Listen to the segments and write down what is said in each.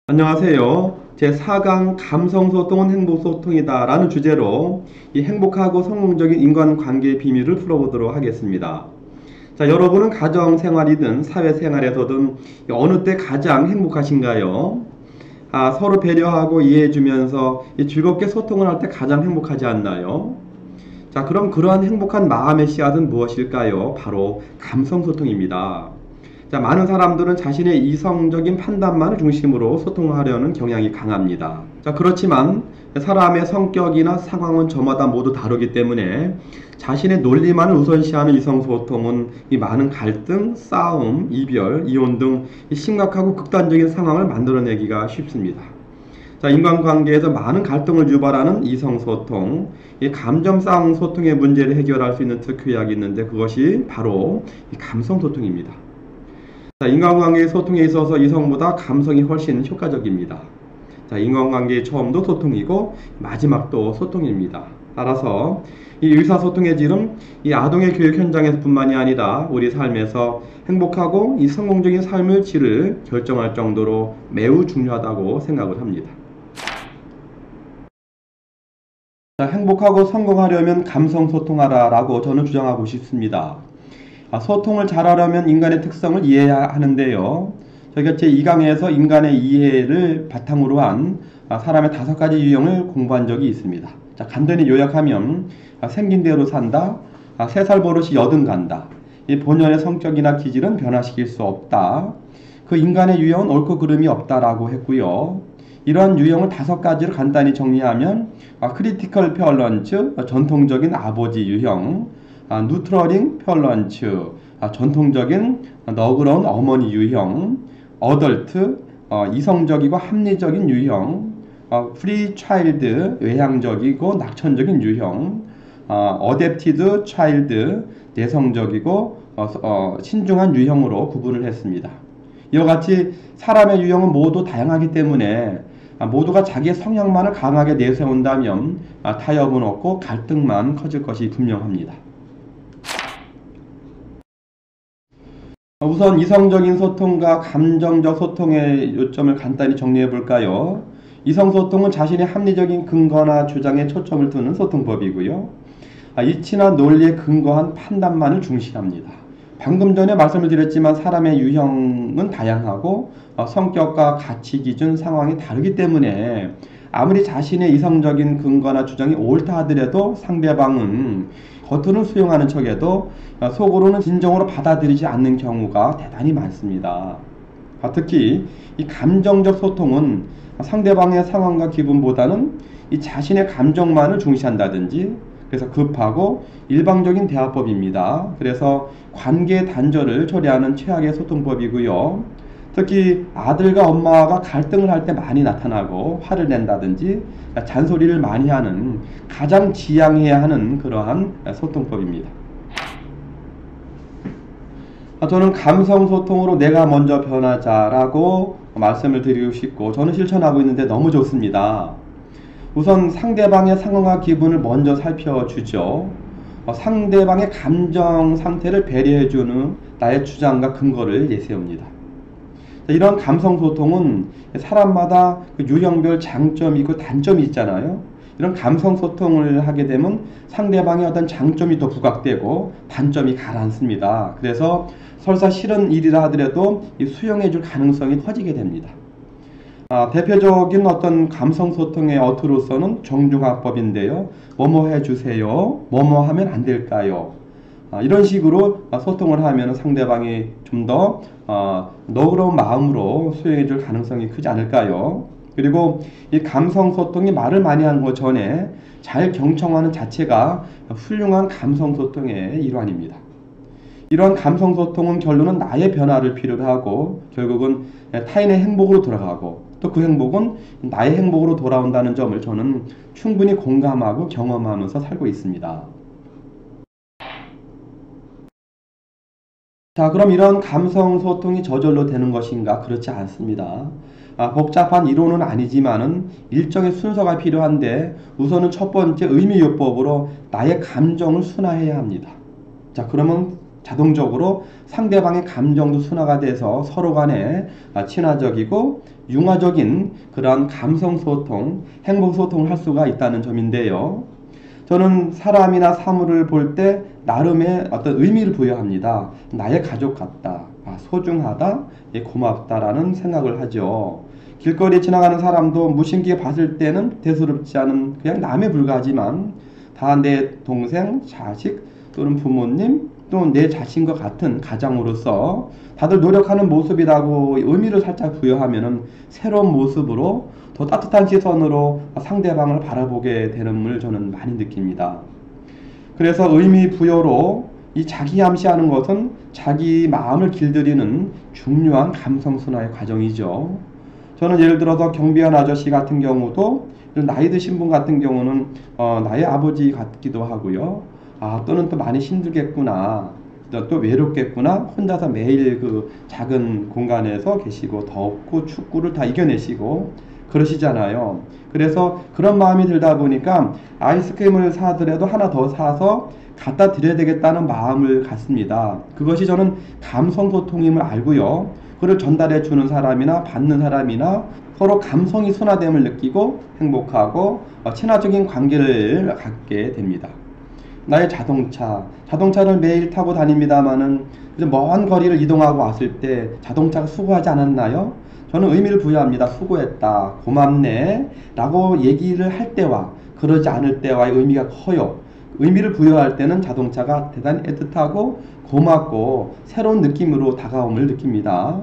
안녕하세요. 제4강 감성소통은 행복소통이다 라는 주제로 이 행복하고 성공적인 인간관계의 비밀을 풀어보도록 하겠습니다. 자, 여러분은 가정생활이든 사회생활에서든 어느 때 가장 행복하신가요? 서로 배려하고 이해해주면서 즐겁게 소통을 할 때 가장 행복하지 않나요? 자, 그럼 그러한 행복한 마음의 씨앗은 무엇일까요? 바로 감성소통입니다. 자, 많은 사람들은 자신의 이성적인 판단만을 중심으로 소통하려는 경향이 강합니다. 자, 그렇지만 사람의 성격이나 상황은 저마다 모두 다르기 때문에 자신의 논리만을 우선시하는 이성소통은 이 많은 갈등, 싸움, 이별, 이혼 등 심각하고 극단적인 상황을 만들어내기가 쉽습니다. 자, 인간관계에서 많은 갈등을 유발하는 이성소통, 이 감정싸움 소통의 문제를 해결할 수 있는 특효약이 있는데 그것이 바로 이 감성소통입니다. 자, 인간관계의 소통에 있어서 이성보다 감성이 훨씬 효과적입니다. 자, 인간관계의 처음도 소통이고 마지막도 소통입니다. 따라서 이 의사소통의 질은 이 아동의 교육 현장에서뿐만이 아니라 우리 삶에서 행복하고 이 성공적인 삶의 질을 결정할 정도로 매우 중요하다고 생각을 합니다. 자, 행복하고 성공하려면 감성소통하라 라고 저는 주장하고 싶습니다. 소통을 잘하려면 인간의 특성을 이해해야 하는데요. 저희가 제2강에서 인간의 이해를 바탕으로 한 사람의 5가지 유형을 공부한 적이 있습니다. 자, 간단히 요약하면 생긴 대로 산다, 3살 버릇이 여든 간다, 이 본연의 성격이나 기질은 변화시킬 수 없다, 그 인간의 유형은 옳고 그름이 없다라고 했고요. 이러한 유형을 5가지로 간단히 정리하면 크리티컬 밸런스, 전통적인 아버지 유형, 뉴트러링 밸런스, 전통적인 너그러운 어머니 유형, 어덜트, 이성적이고 합리적인 유형, 프리 차일드, 외향적이고 낙천적인 유형, 어댑티드 차일드, 내성적이고 신중한 유형으로 구분을 했습니다. 이와 같이 사람의 유형은 모두 다양하기 때문에 모두가 자기의 성향만을 강하게 내세운다면 타협은 없고 갈등만 커질 것이 분명합니다. 우선 이성적인 소통과 감정적 소통의 요점을 간단히 정리해 볼까요? 이성소통은 자신의 합리적인 근거나 주장에 초점을 두는 소통법이고요. 이치나 논리에 근거한 판단만을 중시합니다. 방금 전에 말씀을 드렸지만 사람의 유형은 다양하고 성격과 가치 기준, 상황이 다르기 때문에 아무리 자신의 이성적인 근거나 주장이 옳다 하더라도 상대방은 겉으로는 수용하는 척해도 속으로는 진정으로 받아들이지 않는 경우가 대단히 많습니다. 특히 이 감정적 소통은 상대방의 상황과 기분보다는 이 자신의 감정만을 중시한다든지, 그래서 급하고 일방적인 대화법입니다. 그래서 관계 단절을 초래하는 최악의 소통법이고요. 특히 아들과 엄마가 갈등을 할 때 많이 나타나고 화를 낸다든지 잔소리를 많이 하는, 가장 지양해야 하는 그러한 소통법입니다. 저는 감성소통으로 내가 먼저 변하자라고 말씀을 드리고 싶고 저는 실천하고 있는데 너무 좋습니다. 우선 상대방의 상황과 기분을 먼저 살펴주죠. 상대방의 감정 상태를 배려해주는 나의 주장과 근거를 내세웁니다. 이런 감성소통은 사람마다 그 유형별 장점이 있고 단점이 있잖아요. 이런 감성소통을 하게 되면 상대방의 어떤 장점이 더 부각되고 단점이 가라앉습니다. 그래서 설사 싫은 일이라 하더라도 수용해 줄 가능성이 커지게 됩니다. 대표적인 어떤 감성소통의 어투로서는 정중화법인데요. 뭐뭐 해주세요. 뭐뭐 하면 안 될까요? 이런 식으로 소통을 하면 상대방이 좀 더 너그러운 마음으로 수용해 줄 가능성이 크지 않을까요? 그리고 이 감성소통이 말을 많이 하는 것 전에 잘 경청하는 자체가 훌륭한 감성소통의 일환입니다. 이런 감성소통은 결론은 나의 변화를 필요로 하고 결국은 타인의 행복으로 돌아가고 또 그 행복은 나의 행복으로 돌아온다는 점을 저는 충분히 공감하고 경험하면서 살고 있습니다. 자, 그럼 이런 감성소통이 저절로 되는 것인가? 그렇지 않습니다. 복잡한 이론은 아니지만은 일정의 순서가 필요한데 우선은 첫 번째 의미요법으로 나의 감정을 순화해야 합니다. 자, 그러면 자동적으로 상대방의 감정도 순화가 돼서 서로 간에 친화적이고 융화적인 그러한 감성소통, 행복소통을 할 수가 있다는 점인데요. 저는 사람이나 사물을 볼 때 나름의 어떤 의미를 부여합니다. 나의 가족 같다, 소중하다, 고맙다라는 생각을 하죠. 길거리에 지나가는 사람도 무심기에 봤을 때는 대수롭지 않은 그냥 남에 불과하지만 다 내 동생, 자식 또는 부모님 또는 내 자신과 같은 가장으로서 다들 노력하는 모습이라고 의미를 살짝 부여하면은 새로운 모습으로 더 따뜻한 시선으로 상대방을 바라보게 되는을 저는 많이 느낍니다. 그래서 의미 부여로 이 자기 암시하는 것은 자기 마음을 길들이는 중요한 감성 순화의 과정이죠. 저는 예를 들어서 경비원 아저씨 같은 경우도 나이 드신 분 같은 경우는 나의 아버지 같기도 하고요. 또는 또 많이 힘들겠구나. 또 외롭겠구나. 혼자서 매일 그 작은 공간에서 계시고 덥고 춥고를 다 이겨내시고 그러시잖아요. 그래서 그런 마음이 들다 보니까 아이스크림을 사더라도 하나 더 사서 갖다 드려야 되겠다는 마음을 갖습니다. 그것이 저는 감성소통임을 알고요. 그걸 전달해 주는 사람이나 받는 사람이나 서로 감성이 순화됨을 느끼고 행복하고 친화적인 관계를 갖게 됩니다. 나의 자동차를 매일 타고 다닙니다만은 먼 거리를 이동하고 왔을 때 자동차가 수고하지 않았나요? 저는 의미를 부여합니다. 수고했다, 고맙네 라고 얘기를 할 때와 그러지 않을 때와의 의미가 커요. 의미를 부여할 때는 자동차가 대단히 애틋하고 고맙고 새로운 느낌으로 다가옴을 느낍니다.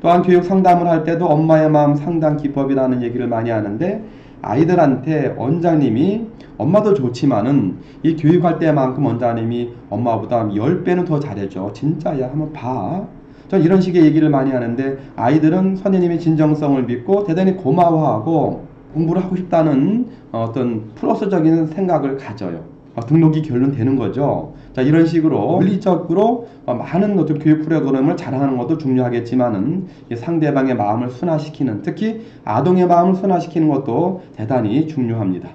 또한 교육 상담을 할 때도 엄마의 마음 상담 기법이라는 얘기를 많이 하는데 아이들한테 원장님이 엄마도 좋지만은 이 교육할 때만큼 원장님이 엄마보다 10배는 더 잘해줘. 진짜야, 한번 봐. 전 이런 식의 얘기를 많이 하는데 아이들은 선생님의 진정성을 믿고 대단히 고마워하고 공부를 하고 싶다는 어떤 플러스적인 생각을 가져요. 등록이 결론되는 거죠. 자, 이런 식으로 물리적으로 많은 어떤 교육 프로그램을 잘하는 것도 중요하겠지만은 상대방의 마음을 순화시키는, 특히 아동의 마음을 순화시키는 것도 대단히 중요합니다.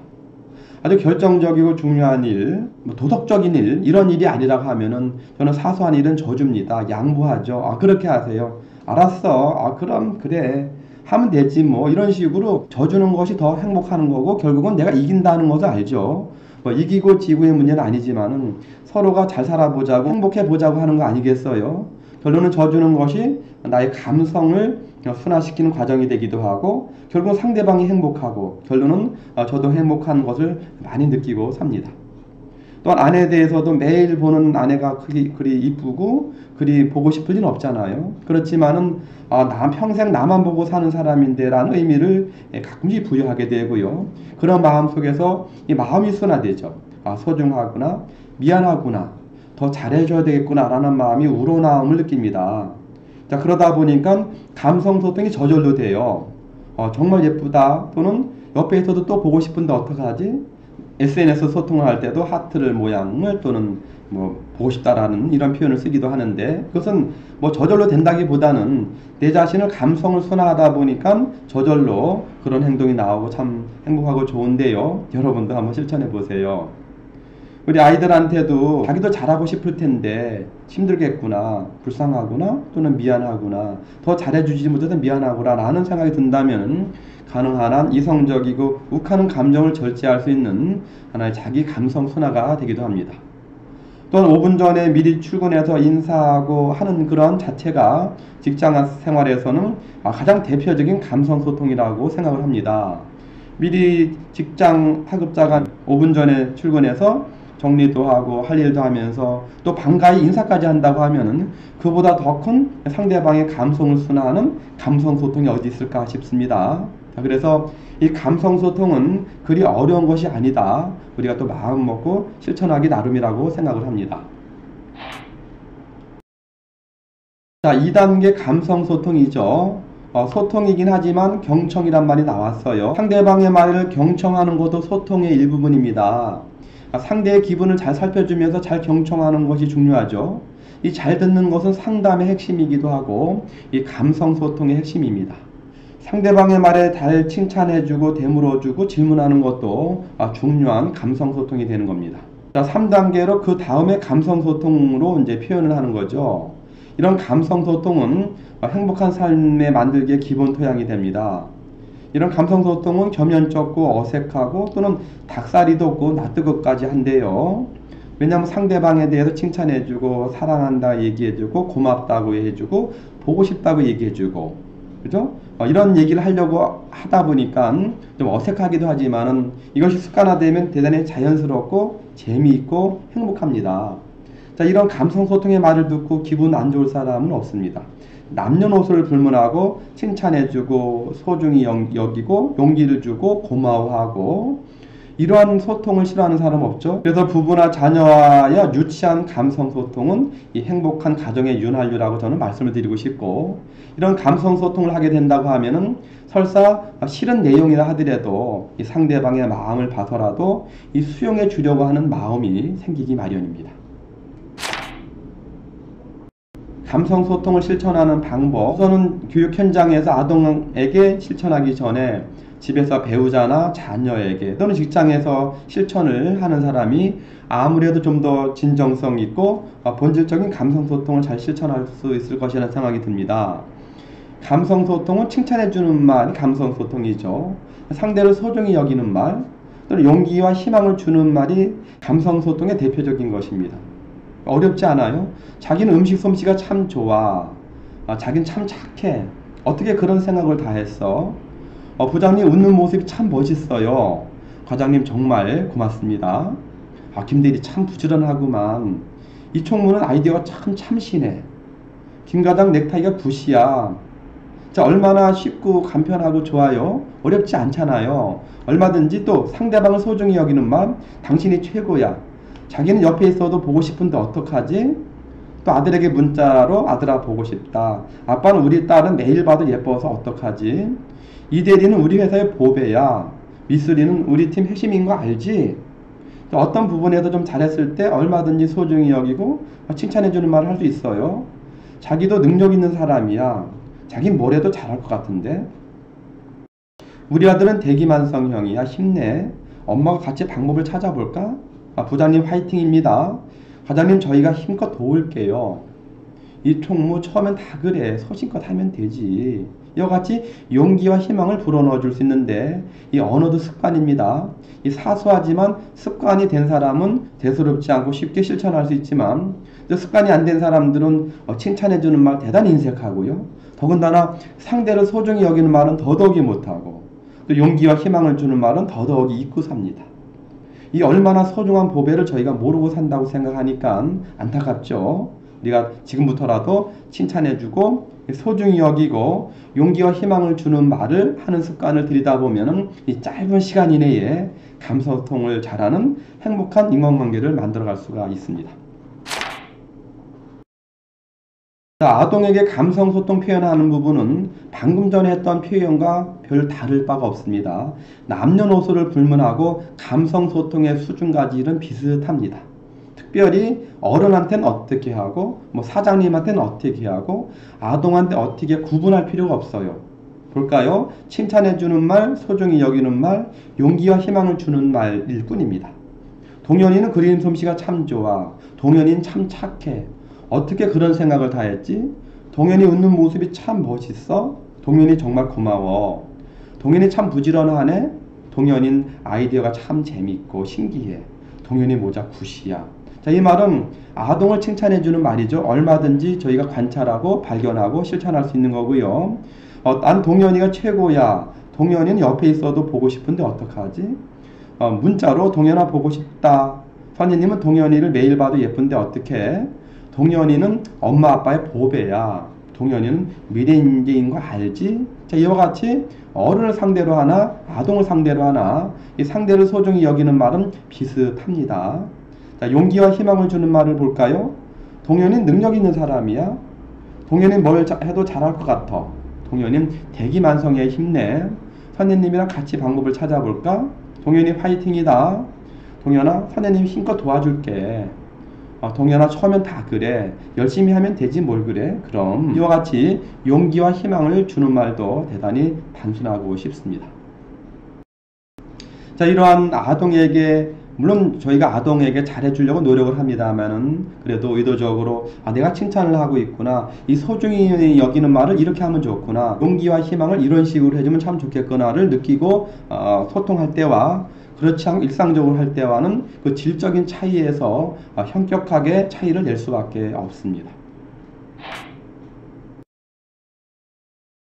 아주 결정적이고 중요한 일, 도덕적인 일, 이런 일이 아니라고 하면은 저는 사소한 일은 저줍니다. 양보하죠. 그렇게 하세요. 알았어. 그럼 그래. 하면 되지 뭐. 이런 식으로 져주는 것이 더 행복하는 거고 결국은 내가 이긴다는 것을 알죠. 이기고 지고의 문제는 아니지만은 서로가 잘 살아보자고 행복해 보자고 하는 거 아니겠어요? 결론은 져주는 것이 나의 감성을 순화시키는 과정이 되기도 하고 결국은 상대방이 행복하고 결론은 저도 행복한 것을 많이 느끼고 삽니다. 또한 아내에 대해서도 매일 보는 아내가 그리 이쁘고 그리 보고 싶을 리는 없잖아요. 그렇지만은 나 평생 나만 보고 사는 사람인데 라는 의미를 가끔씩 부여하게 되고요. 그런 마음 속에서 이 마음이 순화되죠. 소중하구나, 미안하구나, 더 잘해줘야 되겠구나 라는 마음이 우러나옴을 느낍니다. 자, 그러다 보니까 감성소통이 저절로 돼요. 정말 예쁘다, 또는 옆에 있어도 또 보고 싶은데 어떡하지? SNS 소통을 할 때도 하트를 모양을 또는 뭐 보고 싶다라는 이런 표현을 쓰기도 하는데 그것은 뭐 저절로 된다기보다는 내 자신을 감성을 순화하다 보니까 저절로 그런 행동이 나오고 참 행복하고 좋은데요. 여러분도 한번 실천해 보세요. 우리 아이들한테도 자기도 잘하고 싶을 텐데 힘들겠구나, 불쌍하구나, 또는 미안하구나, 더 잘해주지 못해서 미안하구나 라는 생각이 든다면 가능한 한 이성적이고 욱하는 감정을 절제할 수 있는 하나의 자기 감성 순화가 되기도 합니다. 또한 5분 전에 미리 출근해서 인사하고 하는 그런 자체가 직장 생활에서는 가장 대표적인 감성 소통이라고 생각을 합니다. 미리 직장 하급자가 5분 전에 출근해서 정리도 하고 할 일도 하면서 또 반가이 인사까지 한다고 하면은 그보다 더 큰 상대방의 감성을 순화하는 감성 소통이 어디 있을까 싶습니다. 그래서 이 감성 소통은 그리 어려운 것이 아니다. 우리가 또 마음 먹고 실천하기 나름이라고 생각을 합니다. 자, 2단계 감성 소통이죠. 소통이긴 하지만 경청이란 말이 나왔어요. 상대방의 말을 경청하는 것도 소통의 일부분입니다. 상대의 기분을 잘 살펴주면서 잘 경청하는 것이 중요하죠. 이 잘 듣는 것은 상담의 핵심이기도 하고 이 감성 소통의 핵심입니다. 상대방의 말에 잘 칭찬해주고 되물어주고 질문하는 것도 중요한 감성 소통이 되는 겁니다. 자, 3단계로 그 다음에 감성소통으로 이제 표현을 하는 거죠. 이런 감성소통은 행복한 삶에 만들기에 기본 토양이 됩니다. 이런 감성소통은 겸연쩍고 어색하고 또는 닭살이 돋고 낯뜨 것까지 한데요. 왜냐하면 상대방에 대해서 칭찬해주고 사랑한다 얘기해주고 고맙다고 해주고 보고 싶다고 얘기해주고 그죠? 이런 얘기를 하려고 하다 보니까 좀 어색하기도 하지만은 이것이 습관화되면 대단히 자연스럽고 재미있고 행복합니다. 자, 이런 감성소통의 말을 듣고 기분 안 좋을 사람은 없습니다. 남녀노소를 불문하고 칭찬해주고 소중히 여기고 용기를 주고 고마워하고 이러한 소통을 싫어하는 사람 없죠. 그래서 부부나 자녀와의 유치한 감성소통은 이 행복한 가정의 윤활유라고 저는 말씀을 드리고 싶고, 이런 감성소통을 하게 된다고 하면은 설사 싫은 내용이라 하더라도 이 상대방의 마음을 봐서라도 이 수용해 주려고 하는 마음이 생기기 마련입니다. 감성소통을 실천하는 방법, 우선은 교육 현장에서 아동에게 실천하기 전에 집에서 배우자나 자녀에게 또는 직장에서 실천을 하는 사람이 아무래도 좀 더 진정성 있고 본질적인 감성소통을 잘 실천할 수 있을 것이라는 생각이 듭니다. 감성소통은 칭찬해주는 말이 감성소통이죠. 상대를 소중히 여기는 말 또는 용기와 희망을 주는 말이 감성소통의 대표적인 것입니다. 어렵지 않아요? 자기는 음식 솜씨가 참 좋아. 자기는 참 착해. 어떻게 그런 생각을 다 했어? 부장님 웃는 모습이 참 멋있어요. 과장님 정말 고맙습니다. 김대리 참 부지런하구만. 이 총무는 아이디어가 참 참신해. 김과장 넥타이가 굿이야. 자, 얼마나 쉽고 간편하고 좋아요. 어렵지 않잖아요. 얼마든지 또 상대방을 소중히 여기는 마음, 당신이 최고야. 자기는 옆에 있어도 보고 싶은데 어떡하지? 또 아들에게 문자로 아들아 보고 싶다. 아빠는 우리 딸은 매일 봐도 예뻐서 어떡하지? 이 대리는 우리 회사의 보배야. 미술이는 우리 팀 핵심인 거 알지? 어떤 부분에서 좀 잘했을 때 얼마든지 소중히 여기고 칭찬해주는 말을 할 수 있어요. 자기도 능력 있는 사람이야. 자긴 뭘 해도 잘할 것 같은데. 우리 아들은 대기만성형이야. 힘내. 엄마가 같이 방법을 찾아볼까? 부장님 화이팅입니다. 과장님 저희가 힘껏 도울게요. 이 총무 처음엔 다 그래. 소신껏 하면 되지. 이와 같이 용기와 희망을 불어넣어 줄 수 있는데 이 언어도 습관입니다. 이 사소하지만 습관이 된 사람은 대수롭지 않고 쉽게 실천할 수 있지만 습관이 안 된 사람들은 칭찬해 주는 말 대단히 인색하고요. 더군다나 상대를 소중히 여기는 말은 더더욱이 못하고 또 용기와 희망을 주는 말은 더더욱이 잊고 삽니다. 이 얼마나 소중한 보배를 저희가 모르고 산다고 생각하니까 안타깝죠. 우리가 지금부터라도 칭찬해주고 소중히 여기고 용기와 희망을 주는 말을 하는 습관을 들이다 보면은 이 짧은 시간 이내에 감소통을 잘하는 행복한 인간관계를 만들어갈 수가 있습니다. 자, 아동에게 감성소통 표현하는 부분은 방금 전에 했던 표현과 별 다를 바가 없습니다. 남녀노소를 불문하고 감성소통의 수준까지는 비슷합니다. 특별히 어른한테는 어떻게 하고 사장님한테는 어떻게 하고 아동한테 어떻게 구분할 필요가 없어요. 볼까요? 칭찬해주는 말, 소중히 여기는 말, 용기와 희망을 주는 말일 뿐입니다. 동현이는 그림 솜씨가 참 좋아. 동현이는 참 착해. 어떻게 그런 생각을 다 했지? 동현이 웃는 모습이 참 멋있어. 동현이 정말 고마워. 동현이 참 부지런하네. 동현이는 아이디어가 참 재밌고 신기해. 동현이 모자 굿이야. 자, 이 말은 아동을 칭찬해주는 말이죠. 얼마든지 저희가 관찰하고 발견하고 실천할 수 있는 거고요. 난 동현이가 최고야. 동현이는 옆에 있어도 보고 싶은데 어떡하지? 문자로 동현아 보고 싶다. 선생님은 동현이를 매일 봐도 예쁜데 어떡해? 동현이는 엄마 아빠의 보배야. 동현이는 미래인재인 거 알지? 자, 이와 같이 어른을 상대로 하나 아동을 상대로 하나 이 상대를 소중히 여기는 말은 비슷합니다. 자, 용기와 희망을 주는 말을 볼까요? 동현이는 능력 있는 사람이야. 동현이는 뭘 해도 잘할 것 같아. 동현이는 대기만성에 힘내. 선생님이랑 같이 방법을 찾아볼까? 동현이 화이팅이다. 동현아, 선생님이 힘껏 도와줄게. 동현아, 처음엔 다 그래. 열심히 하면 되지 뭘 그래. 그럼 이와 같이 용기와 희망을 주는 말도 대단히 단순하고 쉽습니다. 자, 이러한 아동에게 물론 저희가 아동에게 잘해주려고 노력을 합니다만은 그래도 의도적으로 내가 칭찬을 하고 있구나, 이 소중히 여기는 말을 이렇게 하면 좋구나, 용기와 희망을 이런 식으로 해주면 참 좋겠구나를 느끼고 소통할 때와 그렇지 않고 일상적으로 할 때와는 그 질적인 차이에서 현격하게 차이를 낼 수밖에 없습니다.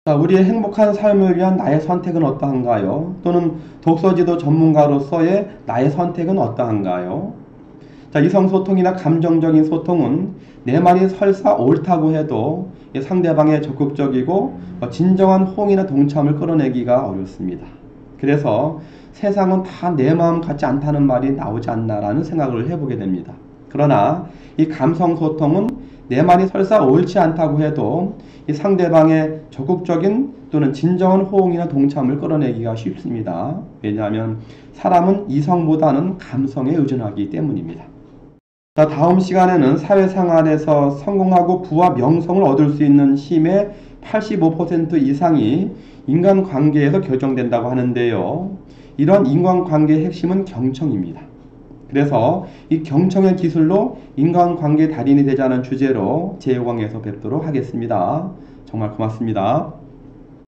자, 우리의 행복한 삶을 위한 나의 선택은 어떠한가요? 또는 독서지도 전문가로서의 나의 선택은 어떠한가요? 자, 이성소통이나 감정적인 소통은 내 말이 설사 옳다고 해도 상대방의 적극적이고 진정한 호응이나 동참을 끌어내기가 어렵습니다. 그래서 세상은 다 내 마음 같지 않다는 말이 나오지 않나라는 생각을 해보게 됩니다. 그러나 이 감성소통은 내 말이 설사 옳지 않다고 해도 이 상대방의 적극적인 또는 진정한 호응이나 동참을 끌어내기가 쉽습니다. 왜냐하면 사람은 이성보다는 감성에 의존하기 때문입니다. 자, 다음 시간에는 사회생활에서 성공하고 부와 명성을 얻을 수 있는 힘의 85% 이상이 인간관계에서 결정된다고 하는데요. 이런 인간관계의 핵심은 경청입니다. 그래서 이 경청의 기술로 인간관계 달인이 되자는 주제로 제5강에서 뵙도록 하겠습니다. 정말 고맙습니다.